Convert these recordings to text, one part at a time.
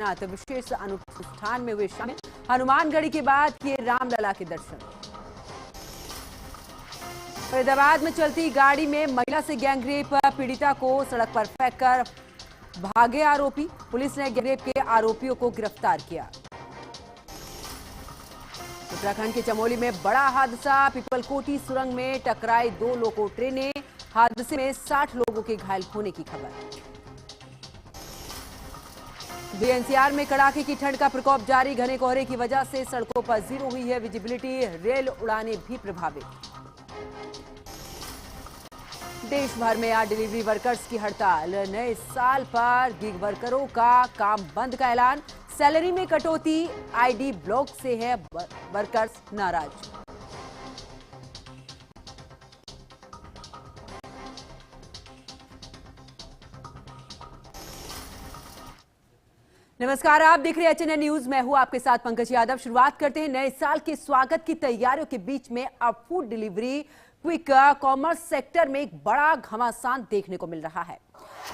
तैनात विशेष अनुष्ठान में हुए शामिल। हनुमानगढ़ी के बाद किए रामलला के दर्शन। फरीदाबाद में चलती गाड़ी में महिला से गैंगरेप, पीड़िता को सड़क पर फेंककर भागे आरोपी। पुलिस ने गैंगरेप के आरोपियों को गिरफ्तार किया। उत्तराखंड के चमोली में बड़ा हादसा, पीपलकोटी सुरंग में टकराई 2 लोको ट्रेनें। हादसे में 60 लोगों के घायल होने की खबर। एनसीआर में कड़ाके की ठंड का प्रकोप जारी, घने कोहरे की वजह से सड़कों पर जीरो हुई है विजिबिलिटी, रेल उड़ानें भी प्रभावित। देश भर में आज डिलीवरी वर्कर्स की हड़ताल, नए साल पर गिग वर्करों का काम बंद का ऐलान। सैलरी में कटौती, आईडी ब्लॉक से है वर्कर्स नाराज। नमस्कार, आप देख रहे हैं एचएनएन न्यूज। मैं हूं आपके साथ पंकज यादव। शुरुआत करते हैं नए साल के स्वागत की तैयारियों के बीच में। अब food delivery, quick commerce sector में एक बड़ा घमासान देखने को मिल रहा है।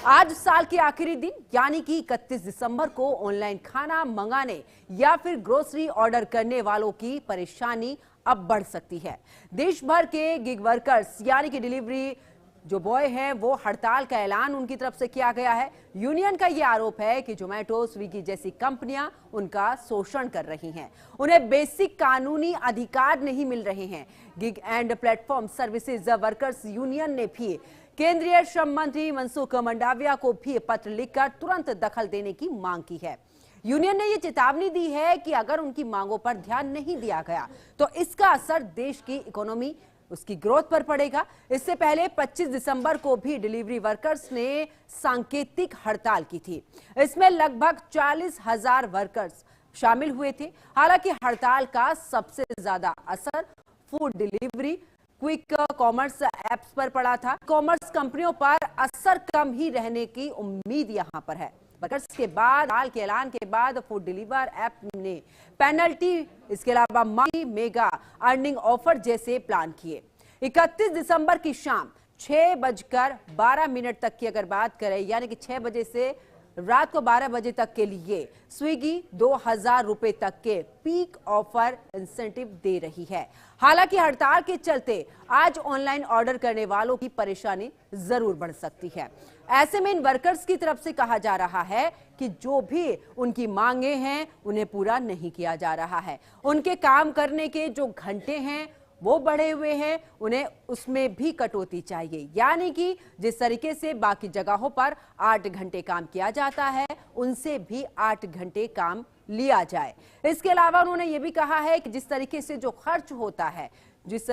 आज साल के आखिरी दिन यानी कि 31 दिसंबर को ऑनलाइन खाना मंगाने या फिर ग्रोसरी ऑर्डर करने वालों की परेशानी अब बढ़ सकती है। देश भर के गिग वर्कर्स यानी कि डिलीवरी जो बॉय हैं वो हड़ताल का ऐलान उनकी तरफ से किया गया है। यूनियन का ये आरोप है कि जोमेटो, स्विगी जैसी कंपनियां उनका शोषण कर रही हैं, उन्हें बेसिक कानूनी अधिकार नहीं मिल रहे हैं। Gig and platform services workers union ने भी केंद्रीय श्रम मंत्री मनसुख मंडाविया को भी पत्र लिखकर तुरंत दखल देने की मांग की है। यूनियन ने ये चेतावनी दी है कि अगर उनकी मांगों पर ध्यान नहीं दिया गया तो इसका असर देश की इकोनॉमी, उसकी ग्रोथ पर पड़ेगा। इससे पहले 25 दिसंबर को भी डिलीवरी वर्कर्स ने सांकेतिक हड़ताल की थी। इसमें लगभग 40,000 वर्कर्स शामिल हुए थे। हालांकि हड़ताल का सबसे ज्यादा असर food delivery, quick commerce apps पर पड़ा था। कॉमर्स कंपनियों पर असर कम ही रहने की उम्मीद यहां पर है। वर्कर्स के बाद हाल के ऐलान के बाद फूड डिलीवर ऐप ने पेनल्टी, इसके अलावा मनी मेगा अर्निंग ऑफर जैसे प्लान किए। 31 दिसंबर की शाम 6:12 तक की अगर बात करें, यानी कि 6 बजे से रात को 12 बजे तक के लिए स्विगी 2,000 रुपए तक के पीक ऑफर इंसेंटिव दे रही है। हालांकि हड़ताल के चलते आज ऑनलाइन ऑर्डर करने वालों की परेशानी जरूर बढ़ सकती है। ऐसे में इन वर्कर्स की तरफ से कहा जा रहा है कि जो भी उनकी मांगे हैं उन्हें पूरा नहीं किया जा रहा है। उनके काम करने के जो घंटे हैं वो बढ़े हुए हैं, उन्हें उसमें भी कटौती चाहिए। यानी कि जिस तरीके से बाकी जगहों पर 8 घंटे काम किया जाता है, उनसे भी 8 घंटे काम लिया जाए। इसके अलावा उन्होंने ये भी कहा है कि जिस तरीके से जो खर्च होता है, जिस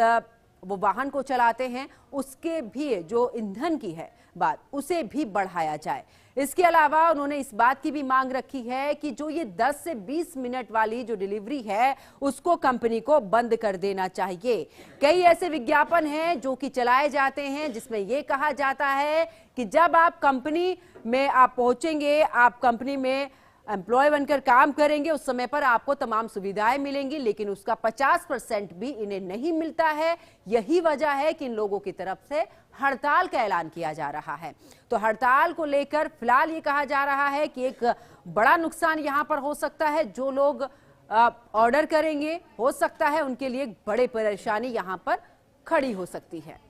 वो वाहन को चलाते हैं, उसके भी जो ईंधन की है बात, उसे भी बढ़ाया जाए। इसके अलावा उन्होंने इस बात की भी मांग रखी है कि जो ये 10 से 20 मिनट वाली जो डिलीवरी है उसको कंपनी को बंद कर देना चाहिए। कई ऐसे विज्ञापन हैं जो कि चलाए जाते हैं जिसमें ये कहा जाता है कि जब आप कंपनी में आप पहुंचेंगे, आप कंपनी में एम्प्लॉय बनकर काम करेंगे, उस समय पर आपको तमाम सुविधाएं मिलेंगी, लेकिन उसका 50% भी इन्हें नहीं मिलता है। यही वजह है कि इन लोगों की तरफ से हड़ताल का ऐलान किया जा रहा है। तो हड़ताल को लेकर फिलहाल ये कहा जा रहा है कि एक बड़ा नुकसान यहां पर हो सकता है। जो लोग ऑर्डर करेंगे, हो सकता है उनके लिए एक बड़ी परेशानी यहां पर खड़ी हो सकती है।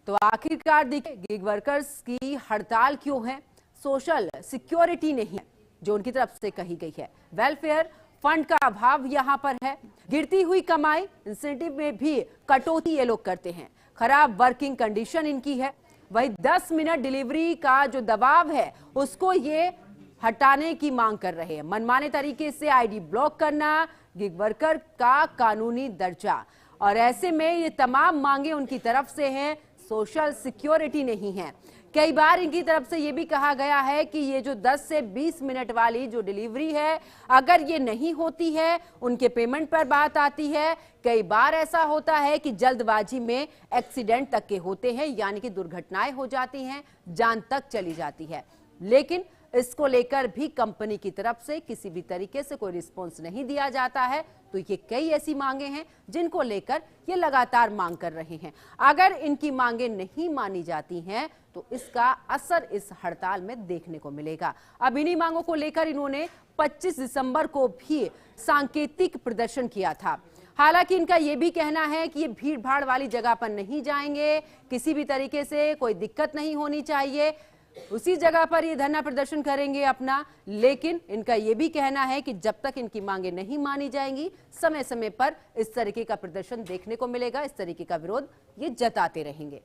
तो आखिरकार देखिए, गिग वर्कर्स की हड़ताल क्यों है? सोशल सिक्योरिटी नहीं है जो उनकी तरफ से कही गई है। वेलफेयर फंड का अभाव यहां पर है। गिरती हुई कमाई, इंसेंटिव में भी कटौती ये लोग करते हैं। खराब वर्किंग कंडीशन इनकी है। वही 10 मिनट डिलीवरी का जो दबाव है उसको ये हटाने की मांग कर रहे हैं। मनमाने तरीके से आईडी ब्लॉक करना, गिग वर्कर का कानूनी दर्जा, और ऐसे में ये तमाम मांगे उनकी तरफ से हैं। सोशल सिक्योरिटी नहीं है। कई बार इनकी तरफ से यह भी कहा गया है कि ये जो 10 से 20 मिनट वाली जो डिलीवरी है, अगर ये नहीं होती है, उनके पेमेंट पर बात आती है। कई बार ऐसा होता है कि जल्दबाजी में एक्सीडेंट तक के होते हैं, यानी कि दुर्घटनाएं हो जाती हैं, जान तक चली जाती है। लेकिन इसको लेकर भी कंपनी की तरफ से किसी भी तरीके से कोई रिस्पॉन्स नहीं दिया जाता है। तो ये कई ऐसी मांगे हैं जिनको लेकर ये लगातार मांग कर रहे हैं। अगर इनकी मांगे नहीं मानी जाती हैं तो इसका असर इस हड़ताल में देखने को मिलेगा। अब इन्हीं मांगों को लेकर इन्होंने 25 दिसंबर को भी सांकेतिक प्रदर्शन किया था। हालांकि इनका यह भी कहना है कि ये भीड़ भाड़ वाली जगह पर नहीं जाएंगे, किसी भी तरीके से कोई दिक्कत नहीं होनी चाहिए, उसी जगह पर ये धरना प्रदर्शन करेंगे अपना। लेकिन इनका यह भी कहना है कि जब तक इनकी मांगे नहीं मानी जाएंगी, समय समय पर इस तरीके का प्रदर्शन देखने को मिलेगा, इस तरीके का विरोध ये जताते रहेंगे।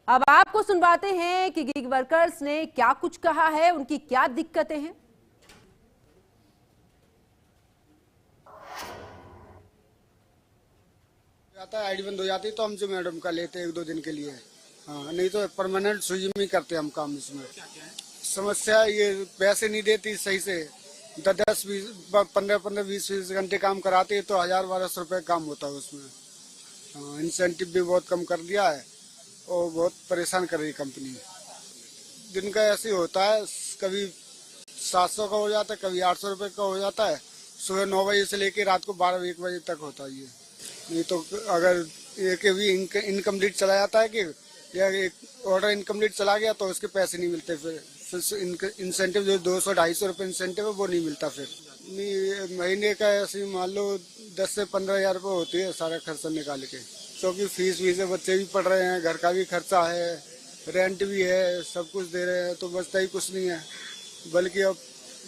अब आपको सुनवाते हैं कि गिग वर्कर्स ने क्या कुछ कहा है, उनकी क्या दिक्कतें हैं। आता है आईडी बंद हो जाती तो हम जो मैडम का लेते हैं 1-2 दिन के लिए। हाँ, नहीं तो परमानेंट स्विच में करते हम काम। इसमें समस्या ये पैसे नहीं देती सही से, 10, 20, 15, 20 घंटे काम कराते तो 1000-1200 रुपए काम होता है उसमें। हाँ, इंसेंटिव भी बहुत कम कर दिया है और बहुत परेशान कर रही है कंपनी। दिन का ऐसे होता है, कभी 700 का हो जाता है, कभी 800 रुपए का हो जाता है। सुबह 9 बजे से लेकर रात को 12-1 बजे तक होता है ये। नहीं तो अगर एक भी इनकम्प्लीट चला जाता है कि या एक ऑर्डर इनकम्प्लीट चला गया तो उसके पैसे नहीं मिलते। फिर इंसेंटिव जो 200-250 रुपए इंसेंटिव है वो नहीं मिलता। फिर नहीं, महीने का ऐसे मान लो 10 से 15 हजार रुपये होती है सारा खर्चा निकाल के, क्योंकि फीस भी से बच्चे भी पढ़ रहे हैं, घर का भी खर्चा है, रेंट भी है, सब कुछ दे रहे हैं तो बचता ही कुछ नहीं है, बल्कि अब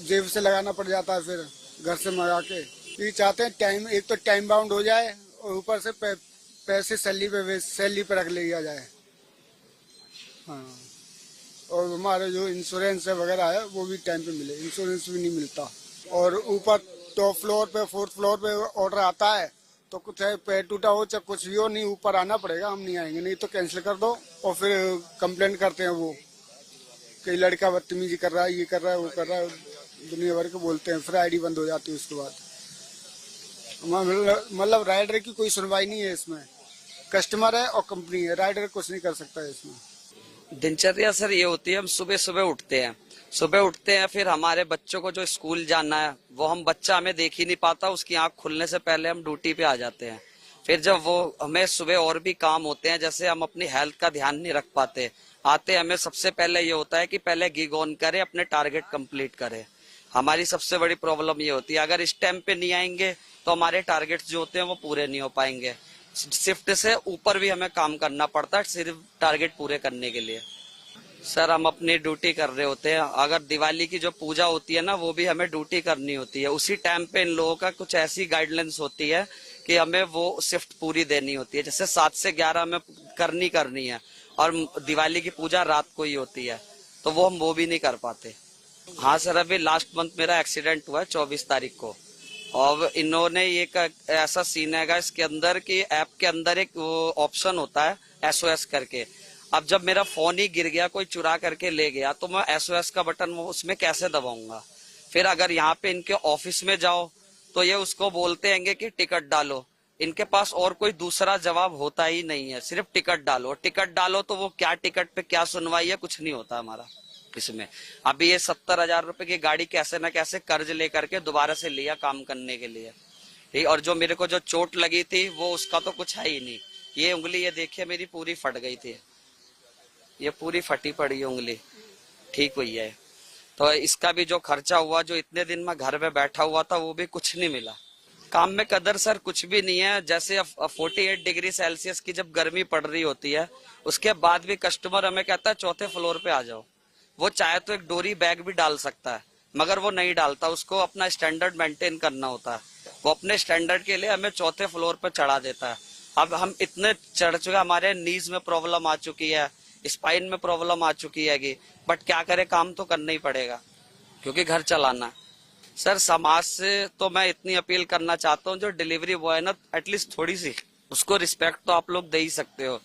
जेब से लगाना पड़ जाता है फिर घर से मंगा के। ये चाहते हैं टाइम, एक तो टाइम बाउंड हो जाए और ऊपर से पैसे सैलरी पे रख लिया जाए। हाँ, और हमारे जो इंश्योरेंस है वगैरह है वो भी टाइम पे मिले, इंश्योरेंस भी नहीं मिलता। और ऊपर टॉप फ्लोर पे 4th फ्लोर पे ऑर्डर आता है तो कुछ है पैर टूटा हो चाहे कुछ भी हो, नहीं ऊपर आना पड़ेगा, हम नहीं आएंगे, नहीं तो कैंसिल कर दो। और फिर कंप्लेंट करते हैं वो कि लड़का बदतमीजी कर रहा है, ये कर रहा है, वो कर रहा है, दुनिया भर के बोलते हैं। फिर आईडी बंद हो जाती है उसके बाद। मतलब राइडर की कोई सुनवाई नहीं है इसमें, कस्टमर है और कंपनी है, राइडर कुछ नहीं कर सकता है इसमें। दिनचर्या सर ये होती है, हम सुबह उठते हैं, फिर हमारे बच्चों को जो स्कूल जाना है वो हम बच्चा हमें देख ही नहीं पाता, उसकी आंख खुलने से पहले हम ड्यूटी पे आ जाते हैं। फिर जब वो हमें सुबह और भी काम होते हैं, जैसे हम अपनी हेल्थ का ध्यान नहीं रख पाते, आते हमें सबसे पहले ये होता है कि पहले गिग ऑन करें, अपने टारगेट कंप्लीट करें। हमारी सबसे बड़ी प्रॉब्लम ये होती है, अगर इस टाइम पे नहीं आएंगे तो हमारे टारगेट्स जो होते हैं वो पूरे नहीं हो पाएंगे। शिफ्ट से ऊपर भी हमें काम करना पड़ता है सिर्फ टारगेट पूरे करने के लिए। सर हम अपनी ड्यूटी कर रहे होते हैं, अगर दिवाली की जो पूजा होती है ना वो भी हमें ड्यूटी करनी होती है, उसी टाइम पे इन लोगों का कुछ ऐसी गाइडलाइंस होती है कि हमें वो शिफ्ट पूरी देनी होती है, जैसे 7 से 11 हमें करनी है और दिवाली की पूजा रात को ही होती है, तो वो हम वो भी नहीं कर पाते। हाँ सर, अभी लास्ट मंथ मेरा एक्सीडेंट हुआ है 24 तारीख को, और इन्होंने एक ऐसा सीन है इसके अंदर कि ऐप के अंदर एक ऑप्शन होता है SOS करके। अब जब मेरा फोन ही गिर गया, कोई चुरा करके ले गया, तो मैं SOS का बटन उसमें कैसे दबाऊंगा। फिर अगर यहाँ पे इनके ऑफिस में जाओ तो ये उसको बोलते हैं कि टिकट डालो, इनके पास और कोई दूसरा जवाब होता ही नहीं है, सिर्फ टिकट डालो तो वो क्या टिकट पे क्या सुनवाई है, कुछ नहीं होता हमारा इसमें। अभी ये 70,000 रुपए की गाड़ी कैसे न कैसे कर्ज लेकर के दोबारा से लिया काम करने के लिए, ठीक। और जो मेरे को जो चोट लगी थी वो उसका तो कुछ है ही नहीं। ये उंगली ये देखिए मेरी पूरी फट गई थी, ये पूरी फटी पड़ी उंगली ठीक हुई है। तो इसका भी जो खर्चा हुआ, जो इतने दिन में घर में बैठा हुआ था, वो भी कुछ नहीं मिला। काम में कदर सर कुछ भी नहीं है। जैसे 48 डिग्री सेल्सियस की जब गर्मी पड़ रही होती है, उसके बाद भी कस्टमर हमें कहता है 4थे फ्लोर पे आ जाओ। वो चाहे तो एक डोरी बैग भी डाल सकता है, मगर वो नहीं डालता, उसको अपना स्टैंडर्ड मेंटेन करना होता है। वो अपने स्टैंडर्ड के लिए हमें 4थे फ्लोर पे चढ़ा देता है। अब हम इतने चढ़ चुके, हमारे नीज में प्रॉब्लम आ चुकी है, स्पाइन में प्रॉब्लम आ चुकी है, बट क्या करे, काम तो करना ही पड़ेगा क्योंकि घर चलाना है। सर समाज से तो मैं इतनी अपील करना चाहता हूँ, जो डिलीवरी बॉय है ना, एटलीस्ट थोड़ी सी उसको रिस्पेक्ट तो आप लोग दे ही सकते हो।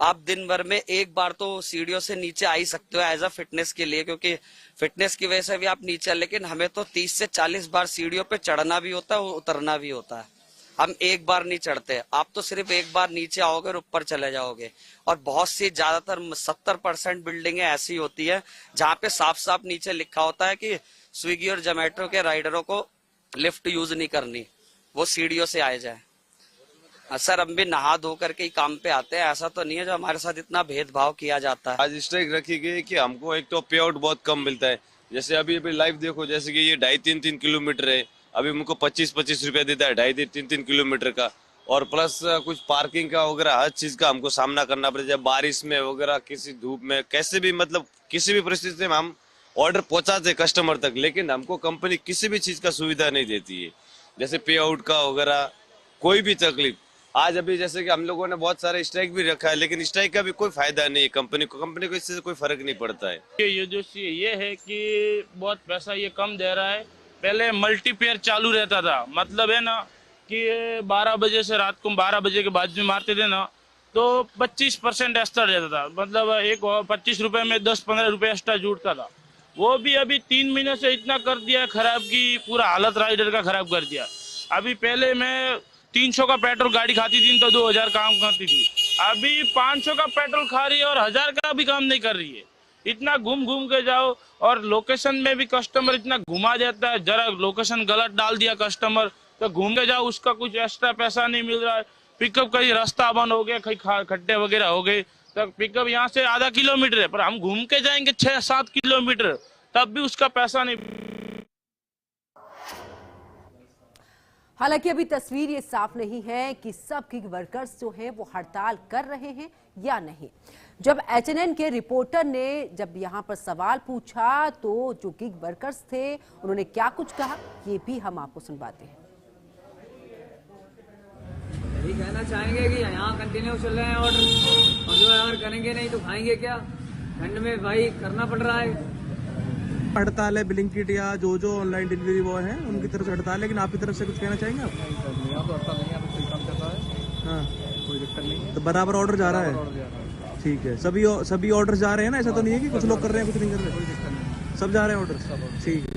आप दिन भर में एक बार तो सीढ़ियों से नीचे आ ही सकते हो एज अ फिटनेस के लिए, क्योंकि फिटनेस की वजह से भी आप नीचे, लेकिन हमें तो 30 से 40 बार सीढ़ियों पे चढ़ना भी होता है, उतरना भी होता है। हम एक बार नहीं चढ़ते, आप तो सिर्फ एक बार नीचे आओगे और ऊपर चले जाओगे। और बहुत सी, ज्यादातर 70% बिल्डिंगें ऐसी होती है जहाँ पे साफ साफ नीचे लिखा होता है कि स्विगी और जोमेटो के राइडरों को लिफ्ट यूज नहीं करनी, वो सीढ़ियों से आए जाए। सर हम भी नहा धो करके ही काम पे आते हैं, ऐसा तो नहीं है जो हमारे साथ इतना भेदभाव किया जाता है। आज स्ट्राइक रखी गई कि हमको एक तो पे आउट बहुत कम मिलता है। जैसे अभी लाइव देखो, जैसे कि ये 2.5-3 किलोमीटर है, अभी हमको 25-25 रुपया देता है 2.5-3 किलोमीटर का। और प्लस कुछ पार्किंग का वगैरह हर चीज का हमको सामना करना पड़ता है, बारिश में वगैरह, किसी धूप में, कैसे भी मतलब किसी भी परिस्थिति में हम ऑर्डर पहुंचाते कस्टमर तक, लेकिन हमको कंपनी किसी भी चीज का सुविधा नहीं देती है, जैसे पे आउट का वगैरह कोई भी तकलीफ। आज अभी जैसे कि हम लोगों ने बहुत सारे स्ट्राइक भी रखा है, लेकिन स्ट्राइक का भी कोई फायदा नहीं है कंपनी को इससे कोई फर्क नहीं पड़ता है। ये है कि बहुत पैसा ये कम दे रहा है। पहले मल्टीपेयर चालू रहता था, मतलब है ना कि 12 बजे से रात को 12 बजे के बाद में मारते थे ना, तो 25% एक्स्ट्रा रहता था, मतलब एक 25 रुपए में 10-15 रुपए एक्स्ट्रा जुड़ता था। वो भी अभी 3 महीने से इतना कर दिया खराब कि पूरा हालत राइडर का खराब कर दिया। अभी पहले मैं 300 का पेट्रोल गाड़ी खाती थी तो 2000 काम करती थी, अभी 500 का पेट्रोल खा रही है और 1000 का भी काम नहीं कर रही है। इतना घूम घूम के जाओ, और लोकेशन में भी कस्टमर इतना घुमा देता है, जरा लोकेशन गलत डाल दिया कस्टमर तो घूम के जाओ, उसका कुछ एक्स्ट्रा पैसा नहीं मिल रहा है। पिकअप कहीं रास्ता बंद हो गया, कहीं खड्डे वगैरह हो गए, तो पिकअप यहाँ से आधा किलोमीटर है, पर हम घूम के जाएंगे 6-7 किलोमीटर, तब भी उसका पैसा नहीं। हालांकि अभी तस्वीर ये साफ नहीं है कि सब गिग वर्कर्स जो हैं वो हड़ताल कर रहे हैं या नहीं। जब HNN के रिपोर्टर ने जब यहां पर सवाल पूछा तो जो गिग वर्कर्स थे उन्होंने क्या कुछ कहा, ये भी हम आपको सुनवाते हैं। यही कहना चाहेंगे कि यहाँ कंटिन्यू चल रहे हैं ऑर्डर, और जो अगर करेंगे नहीं तो खाएंगे क्या। ठंड में भाई करना पड़ रहा है। हड़ताल है ब्लिंकिट या जो ऑनलाइन डिलीवरी बॉय हैं उनकी तरफ से हड़ताल है, लेकिन आपकी तरफ से कुछ कहना चाहेंगे आप? यहाँ तो हड़ताल नहीं, यहाँ पे काम चल रहा है। हाँ, कोई दिक्कत नहीं, तो बराबर ऑर्डर जा रहा है। ठीक है, सभी ऑर्डर जा रहे हैं ना, ऐसा तो नहीं है कि कुछ लोग कर रहे हैं कुछ नहीं कर रहे? कोई दिक्कत नहीं, सब जा रहे हैं ऑर्डर। ठीक है।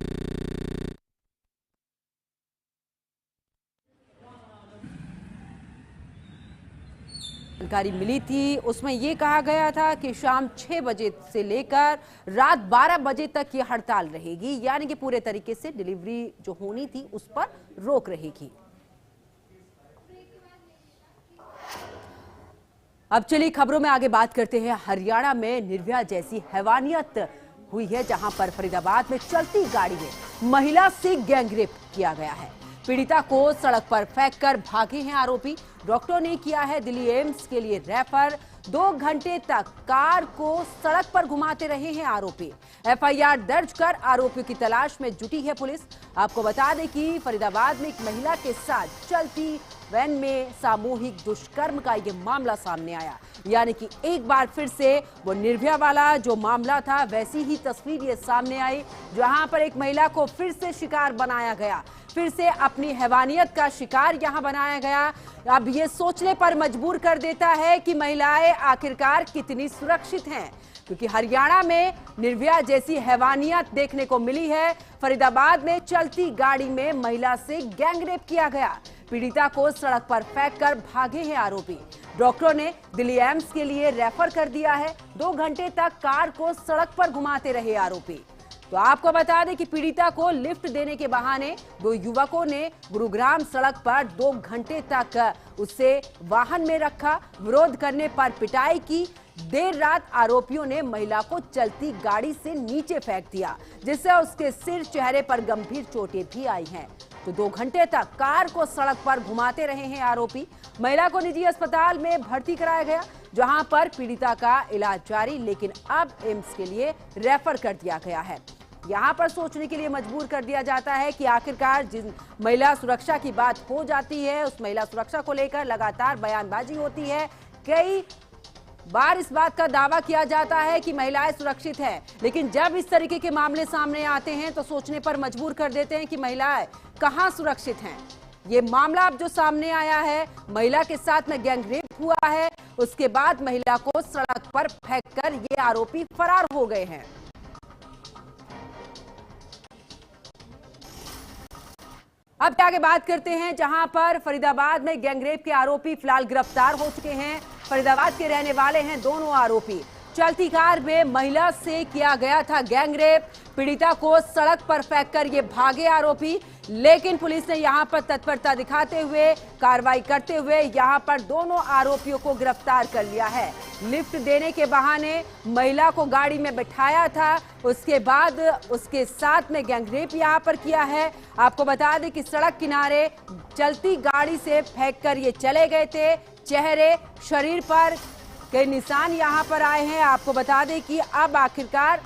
जानकारी मिली थी उसमें ये कहा गया था कि शाम 6 बजे से लेकर रात 12 बजे तक ये हड़ताल रहेगी, यानी कि पूरे तरीके से डिलीवरी जो होनी थी उस पर रोक रहेगी। अब चलिए खबरों में आगे बात करते हैं। हरियाणा में निर्भया जैसी हैवानियत हुई है, जहां पर फरीदाबाद में चलती गाड़ी में महिला से गैंगरेप किया गया है। पीड़िता को सड़क पर फेंककर भागे हैं आरोपी। डॉक्टरों ने किया है दिल्ली एम्स के लिए रेफर। 2 घंटे तक कार को सड़क पर घुमाते रहे हैं आरोपी। FIR दर्ज कर आरोपियों की तलाश में जुटी है पुलिस। आपको बता दें कि फरीदाबाद में एक महिला के साथ चलती वैन में सामूहिक दुष्कर्म का ये मामला सामने आया, यानी कि एक बार फिर से वो निर्भया वाला जो मामला था वैसी ही तस्वीर ये सामने आई, जहां पर एक महिला को फिर से शिकार बनाया गया, फिर से अपनी हैवानियत का शिकार यहां बनाया गया। अब ये सोचने पर मजबूर कर देता है कि महिलाएं आखिरकार कितनी सुरक्षित हैं, क्योंकि हरियाणा में निर्भया जैसी हैवानियत देखने को मिली है। फरीदाबाद में चलती गाड़ी में महिला से गैंगरेप किया गया। पीड़िता को सड़क पर फेंककर भागे हैं आरोपी। डॉक्टरों ने दिल्ली एम्स के लिए रेफर कर दिया है। 2 घंटे तक कार को सड़क पर घुमाते रहे आरोपी। तो आपको बता दें कि पीड़िता को लिफ्ट देने के बहाने 2 युवकों ने गुरुग्राम सड़क पर 2 घंटे तक उसे वाहन में रखा। विरोध करने पर पिटाई की। देर रात आरोपियों ने महिला को चलती गाड़ी से नीचे फेंक दिया, जिससे उसके सिर, चेहरे पर गंभीर चोटें भी आई हैं। तो 2 घंटे तक कार को सड़क पर घुमाते रहे हैं आरोपी। महिला को निजी अस्पताल में भर्ती कराया गया, जहां पर पीड़िता का इलाज जारी, लेकिन अब एम्स के लिए रेफर कर दिया गया है। यहां पर सोचने के लिए मजबूर कर दिया जाता है कि आखिरकार जिस महिला सुरक्षा की बात हो जाती है, उस महिला सुरक्षा को लेकर लगातार बयानबाजी होती है। कई बार इस बात का दावा किया जाता है कि महिलाएं सुरक्षित हैं, लेकिन जब इस तरीके के मामले सामने आते हैं तो सोचने पर मजबूर कर देते हैं कि महिलाएं कहां सुरक्षित हैं। ये मामला अब जो सामने आया है, महिला के साथ में गैंगरेप हुआ है, उसके बाद महिला को सड़क पर फेंककर ये आरोपी फरार हो गए हैं। अब आगे बात करते हैं, जहां पर फरीदाबाद में गैंगरेप के आरोपी फिलहाल गिरफ्तार हो चुके हैं। फरीदाबाद के रहने वाले हैं दोनों आरोपी। चलती कार में महिला से किया गया था गैंगरेप। पीड़िता को सड़क पर फेंककर ये भागे आरोपी, लेकिन पुलिस ने यहां पर तत्परता दिखाते हुए कार्रवाई करते हुए यहां पर दोनों आरोपियों को गिरफ्तार कर लिया है। लिफ्ट देने के बहाने महिला को गाड़ी में बिठाया था, उसके बाद उसके साथ में गैंगरेप यहां पर किया है। आपको बता दें कि सड़क किनारे चलती गाड़ी से फेंककर ये चले गए थे। चेहरे, शरीर पर कई निशान यहां पर आए हैं। आपको बता दें कि अब आखिरकार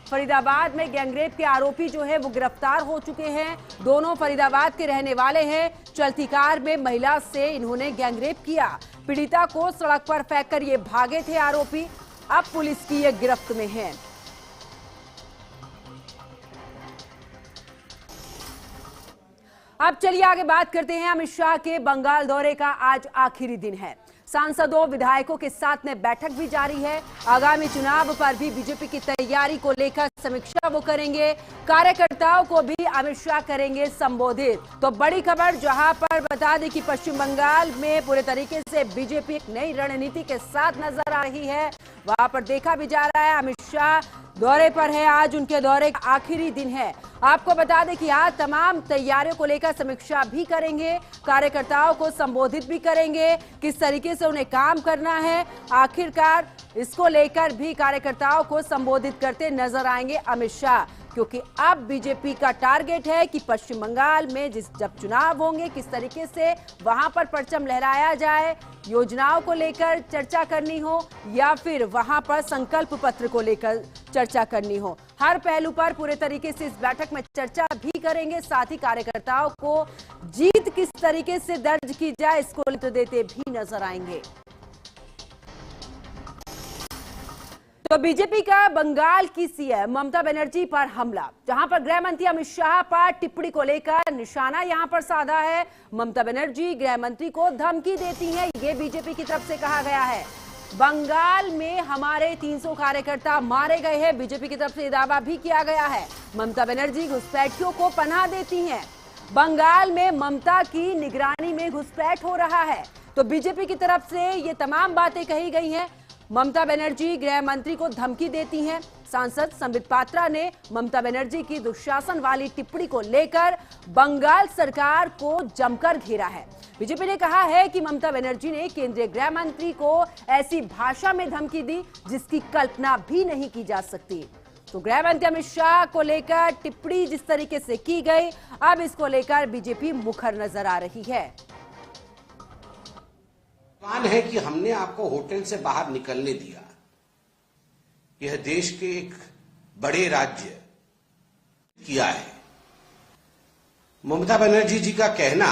फरीदाबाद में गैंगरेप के आरोपी जो है वो गिरफ्तार हो चुके हैं। दोनों फरीदाबाद के रहने वाले हैं। चलती कार में महिला से इन्होंने गैंगरेप किया। पीड़िता को सड़क पर फेंककर ये भागे थे आरोपी। अब पुलिस की ये गिरफ्त में है। अब चलिए आगे बात करते हैं। अमित शाह के बंगाल दौरे का आज आखिरी दिन है। सांसदों, विधायकों के साथ में बैठक भी जारी है। आगामी चुनाव पर भी बीजेपी की तैयारी को लेकर समीक्षा वो करेंगे। कार्यकर्ताओं को भी अमित शाह करेंगे संबोधित। तो बड़ी खबर जहां पर बता दें कि पश्चिम बंगाल में पूरे तरीके से बीजेपी एक नई रणनीति के साथ नजर आ रही है। वहां पर देखा भी जा रहा है अमित शाह दौरे पर है। आज उनके दौरे का आखिरी दिन है। आपको बता दें कि आज तमाम तैयारियों को लेकर समीक्षा भी करेंगे, कार्यकर्ताओं को संबोधित भी करेंगे, किस तरीके से उन्हें काम करना है। आखिरकार इसको लेकर भी कार्यकर्ताओं को संबोधित करते नजर आएंगे अमित शाह, क्योंकि अब बीजेपी का टारगेट है कि पश्चिम बंगाल में जब चुनाव होंगे किस तरीके से वहां पर परचम लहराया जाए, योजनाओं को लेकर चर्चा करनी हो या फिर वहां पर संकल्प पत्र को लेकर चर्चा करनी हो। हर पहलू पर पूरे तरीके से इस बैठक में चर्चा भी करेंगे। साथ ही कार्यकर्ताओं को जीत किस तरीके से दर्ज की जाए इसको तो देते भी नजर आएंगे। तो बीजेपी का बंगाल की सीएम ममता बनर्जी पर हमला, जहां पर गृह मंत्री अमित शाह पर टिप्पणी को लेकर निशाना यहां पर साधा है। ममता बनर्जी गृह मंत्री को धमकी देती हैं, ये बीजेपी की तरफ से कहा गया है। बंगाल में हमारे 300 कार्यकर्ता मारे गए हैं, बीजेपी की तरफ से दावा भी किया गया है। ममता बनर्जी घुसपैठियों को पनाह देती हैं। बंगाल में ममता की निगरानी में घुसपैठ हो रहा है। तो बीजेपी की तरफ से ये तमाम बातें कही गई हैं। ममता बनर्जी गृह मंत्री को धमकी देती हैं। सांसद संबित पात्रा ने ममता बनर्जी की दुशासन वाली टिप्पणी को लेकर बंगाल सरकार को जमकर घेरा है। बीजेपी ने कहा है कि ममता बनर्जी ने केंद्रीय गृह मंत्री को ऐसी भाषा में धमकी दी जिसकी कल्पना भी नहीं की जा सकती। तो गृह मंत्री अमित शाह को लेकर टिप्पणी जिस तरीके से की गई, अब इसको लेकर बीजेपी मुखर नजर आ रही है। है कि हमने आपको होटल से बाहर निकलने दिया। यह देश के एक बड़े राज्य किया है। ममता बनर्जी जी का कहना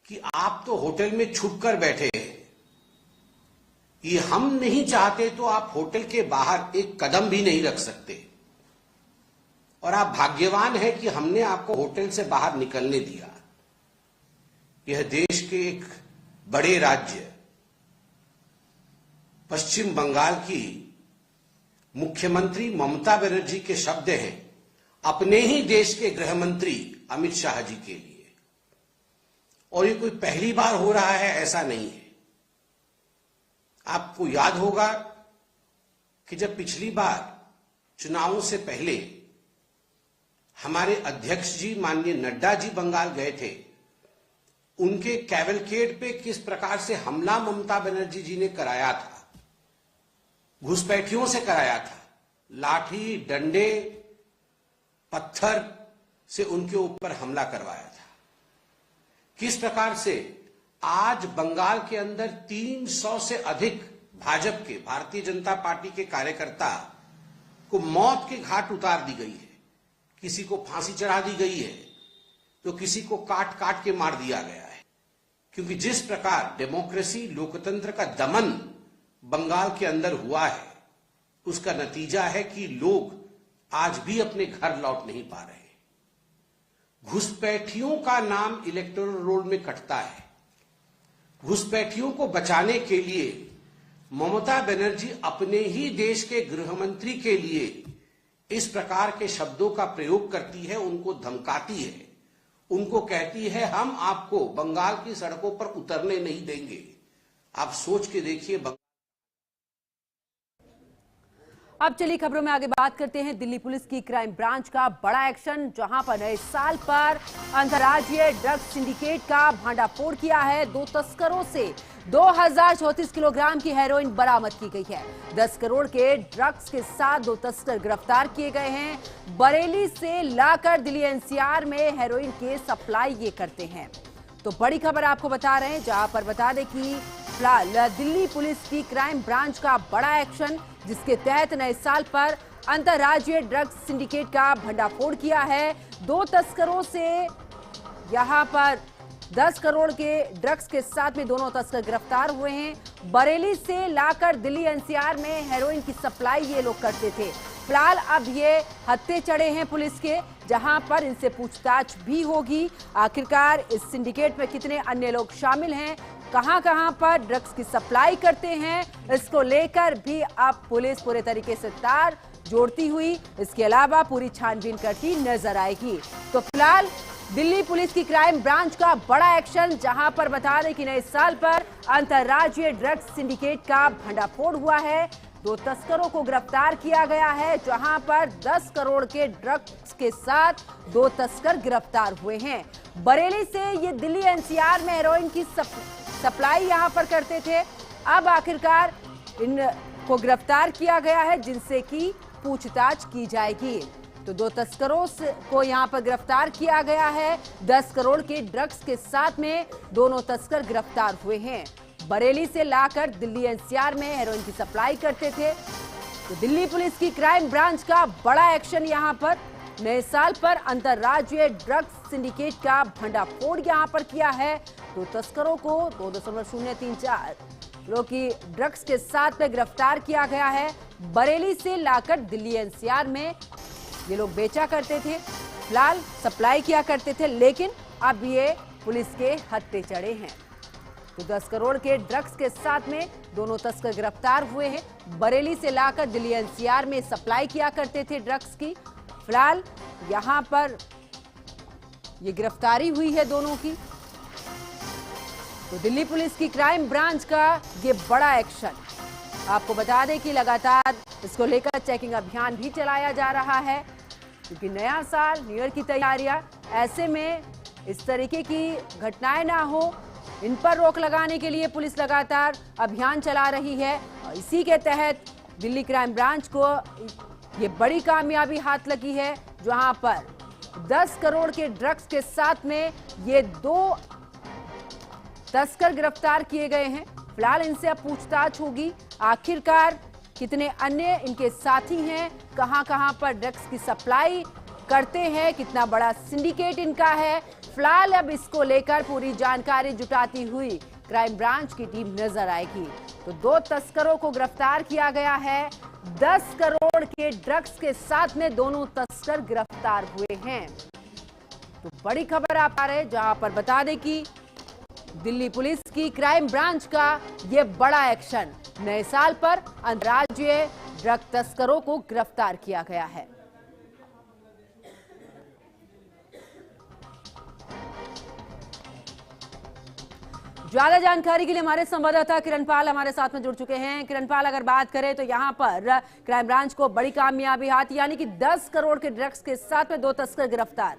कि आप तो होटल में छुपकर बैठे हैं, ये हम नहीं चाहते तो आप होटल के बाहर एक कदम भी नहीं रख सकते, और आप भाग्यवान हैं कि हमने आपको होटल से बाहर निकलने दिया। यह देश के एक बड़े राज्य पश्चिम बंगाल की मुख्यमंत्री ममता बनर्जी के शब्द हैं अपने ही देश के गृह मंत्री अमित शाह जी के लिए। और ये कोई पहली बार हो रहा है ऐसा नहीं है। आपको याद होगा कि जब पिछली बार चुनावों से पहले हमारे अध्यक्ष जी माननीय नड्डा जी बंगाल गए थे, उनके कैवलकेड पे किस प्रकार से हमला ममता बनर्जी जी ने कराया था, घुसपैठियों से कराया था, लाठी डंडे पत्थर से उनके ऊपर हमला करवाया था। किस प्रकार से आज बंगाल के अंदर 300 से अधिक भाजपा के, भारतीय जनता पार्टी के कार्यकर्ता को मौत के घाट उतार दी गई है। किसी को फांसी चढ़ा दी गई है तो किसी को काट काट के मार दिया गया है। क्योंकि जिस प्रकार डेमोक्रेसी, लोकतंत्र का दमन बंगाल के अंदर हुआ है, उसका नतीजा है कि लोग आज भी अपने घर लौट नहीं पा रहे। घुसपैठियों का नाम इलेक्टोरल रोल में कटता है। घुसपैठियों को बचाने के लिए ममता बनर्जी अपने ही देश के गृह मंत्री के लिए इस प्रकार के शब्दों का प्रयोग करती है, उनको धमकाती है, उनको कहती है हम आपको बंगाल की सड़कों पर उतरने नहीं देंगे। आप सोच के देखिए। अब चलिए खबरों में आगे बात करते हैं। दिल्ली पुलिस की क्राइम ब्रांच का बड़ा एक्शन, जहां पर नए साल पर अंतर्राज्यीय ड्रग्स सिंडिकेट का भांडाफोड़ किया है। 2 तस्करों से 2034 किलोग्राम की हेरोइन बरामद की गई है। 10 करोड़ के ड्रग्स के साथ 2 तस्कर गिरफ्तार किए गए हैं। बरेली से लाकर दिल्ली एनसीआर में हेरोइन के सप्लाई ये करते हैं। तो बड़ी खबर आपको बता रहे हैं, जहां पर बता दें कि फिलहाल दिल्ली पुलिस की क्राइम ब्रांच का बड़ा एक्शन, जिसके तहत नए साल पर अंतर्राज्यीय ड्रग्स सिंडिकेट का भंडाफोड़ किया है। 2 तस्करों से यहां पर 10 करोड़ के ड्रग्स के साथ में दोनों तस्कर गिरफ्तार हुए हैं। बरेली से लाकर दिल्ली एनसीआर में हेरोइन की सप्लाई ये लोग करते थे। फिलहाल अब ये हत्थे चढ़े हैं पुलिस के, जहां पर इनसे पूछताछ भी होगी। आखिरकार इस सिंडिकेट में कितने अन्य लोग शामिल हैं, कहां-कहां पर ड्रग्स की सप्लाई करते हैं, इसको लेकर भी अब पुलिस पूरे तरीके से तार जोड़ती हुई, इसके अलावा पूरी छानबीन करती नजर आएगी। तो फिलहाल दिल्ली पुलिस की क्राइम ब्रांच का बड़ा एक्शन, जहां पर बता दें कि नए साल पर अंतर्राज्यीय ड्रग्स सिंडिकेट का भंडाफोड़ हुआ है। 2 तस्करों को गिरफ्तार किया गया है, जहां पर 10 करोड़ के ड्रग्स के साथ 2 तस्कर गिरफ्तार हुए हैं। बरेली से ये दिल्ली एनसीआर में हेरोइन की सप्लाई यहां पर करते थे। अब आखिरकार इनको गिरफ्तार किया गया है, जिनसे की पूछताछ की जाएगी। तो 2 तस्करों को यहां पर गिरफ्तार किया गया है। 10 करोड़ के ड्रग्स के साथ में दोनों तस्कर गिरफ्तार हुए हैं। बरेली से लाकर दिल्ली एनसीआर में हेरोइन की सप्लाई करते थे। तो दिल्ली पुलिस की क्राइम ब्रांच का बड़ा एक्शन, यहां पर नए साल पर अंतर्राज्यीय ड्रग्स सिंडिकेट का भंडाफोड़ यहां पर किया है। 2 तस्करों को 2.034 किलो की ड्रग्स के साथ में गिरफ्तार किया गया है। बरेली से लाकर दिल्ली एनसीआर में ये लोग बेचा करते थे, फिलहाल सप्लाई किया करते थे, लेकिन अब ये पुलिस के हत्थे चढ़े हैं। तो 10 करोड़ के ड्रग्स के साथ में दोनों तस्कर गिरफ्तार हुए हैं। बरेली से लाकर दिल्ली एनसीआर में सप्लाई किया करते थे ड्रग्स की। फिलहाल यहां पर ये गिरफ्तारी हुई है दोनों की। तो दिल्ली पुलिस की क्राइम ब्रांच का ये बड़ा एक्शन, आपको बता दें कि लगातार इसको लेकर चेकिंग अभियान भी चलाया जा रहा है, क्योंकि नया साल, न्यू ईयर की तैयारियां, ऐसे में इस तरीके की घटनाएं ना हो, इन पर रोक लगाने के लिए पुलिस लगातार अभियान चला रही है। और इसी के तहत दिल्ली क्राइम ब्रांच को ये बड़ी कामयाबी हाथ लगी है, जहां पर 10 करोड़ के ड्रग्स के साथ में ये 2 तस्कर गिरफ्तार किए गए हैं। फिलहाल इनसे अब पूछताछ होगी, आखिरकार कितने अन्य इनके साथी हैं, कहां-कहां पर ड्रग्स की सप्लाई करते हैं, कितना बड़ा सिंडिकेट इनका है। फिलहाल अब इसको लेकर पूरी जानकारी जुटाती हुई क्राइम ब्रांच की टीम नजर आएगी। तो 2 तस्करों को गिरफ्तार किया गया है। 10 करोड़ के ड्रग्स के साथ में दोनों तस्कर गिरफ्तार हुए हैं। तो बड़ी खबर आप आ रहे हैं, जहां पर बता दें कि दिल्ली पुलिस की क्राइम ब्रांच का यह बड़ा एक्शन, नए साल पर अंतर्राज्यीय ड्रग तस्करों को गिरफ्तार किया गया है। ज्यादा जानकारी के लिए हमारे संवाददाता किरण पाल हमारे साथ में जुड़ चुके हैं। किरण पाल, अगर बात करें तो यहाँ पर क्राइम ब्रांच को बड़ी कामयाबी हाथ, यानी कि 10 करोड़ के ड्रग्स के साथ में 2 तस्कर गिरफ्तार।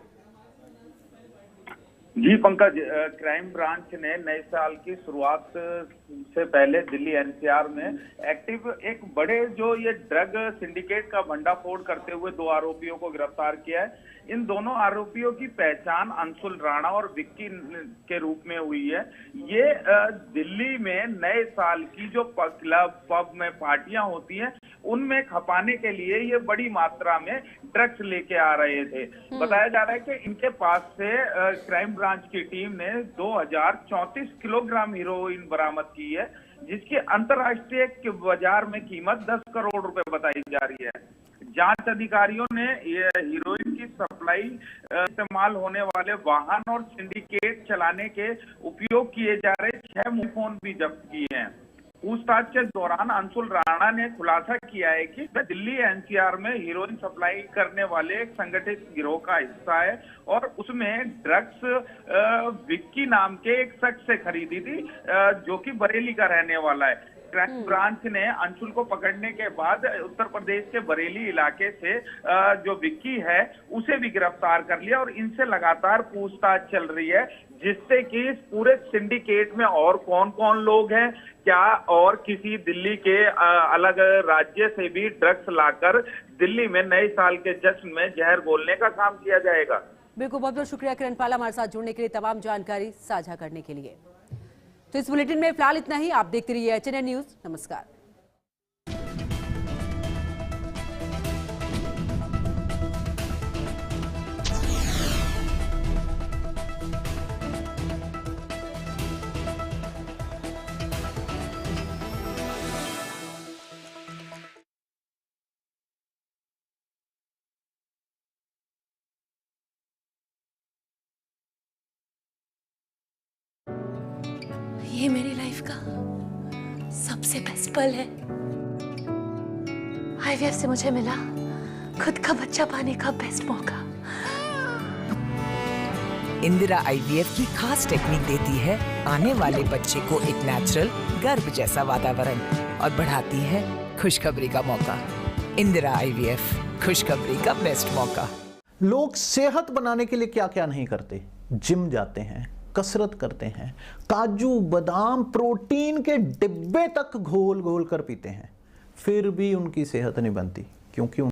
जी पंकज, क्राइम ब्रांच ने नए साल की शुरुआत से पहले दिल्ली एनसीआर में एक्टिव एक बड़े जो ये ड्रग सिंडिकेट का भंडाफोड़ करते हुए 2 आरोपियों को गिरफ्तार किया है। इन दोनों आरोपियों की पहचान अंशुल राणा और विक्की के रूप में हुई है। ये दिल्ली में नए साल की जो क्लब पब में पार्टियां होती हैं, उनमें खपाने के लिए ये बड़ी मात्रा में ड्रग्स लेके आ रहे थे। बताया जा रहा है कि इनके पास से क्राइम ब्रांच की टीम ने 2034 किलोग्राम हीरोइन बरामद की है, जिसकी अंतर्राष्ट्रीय बाजार में कीमत 10 करोड़ रुपए बताई जा रही है। जांच अधिकारियों ने ये हीरोइन की सप्लाई इस्तेमाल होने वाले वाहन और सिंडिकेट चलाने के उपयोग किए जा रहे 6 मोबाइल फोन भी जब्त किए हैं। पूछताछ के दौरान अंशुल राणा ने खुलासा किया है कि वह दिल्ली एनसीआर में हीरोइन सप्लाई करने वाले एक संगठित गिरोह का हिस्सा है और उसमें ड्रग्स विक्की नाम के एक शख्स से खरीदी थी, जो कि बरेली का रहने वाला है। क्राइम ब्रांच ने अंशुल को पकड़ने के बाद उत्तर प्रदेश के बरेली इलाके से जो विक्की है उसे भी गिरफ्तार कर लिया और इनसे लगातार पूछताछ चल रही है, जिससे कि इस पूरे सिंडिकेट में और कौन कौन लोग हैं, क्या और किसी दिल्ली के अलग राज्य से भी ड्रग्स लाकर दिल्ली में नए साल के जश्न में जहर घोलने का काम किया जाएगा। बिल्कुल, बहुत बहुत शुक्रिया किरण पाला हमारे साथ जुड़ने के लिए, तमाम जानकारी साझा करने के लिए। तो इस बुलेटिन में फिलहाल इतना ही। आप देखते रहिए HNN न्यूज। नमस्कार। ये मेरी लाइफ का सबसे बेस्ट पल है। IVF से मुझे मिला खुद का बच्चा पाने का बेस्ट मौका। इंदिरा IVF की खास टेक्निक देती है आने वाले बच्चे को एक नेचुरल गर्भ जैसा वातावरण और बढ़ाती है खुशखबरी का मौका। इंदिरा IVF, खुशखबरी का बेस्ट मौका। लोग सेहत बनाने के लिए क्या क्या नहीं करते, जिम जाते हैं, कसरत करते हैं, काजू बादाम प्रोटीन के डिब्बे तक घोल घोल कर पीते हैं, फिर भी उनकी सेहत नहीं बनती, क्योंकि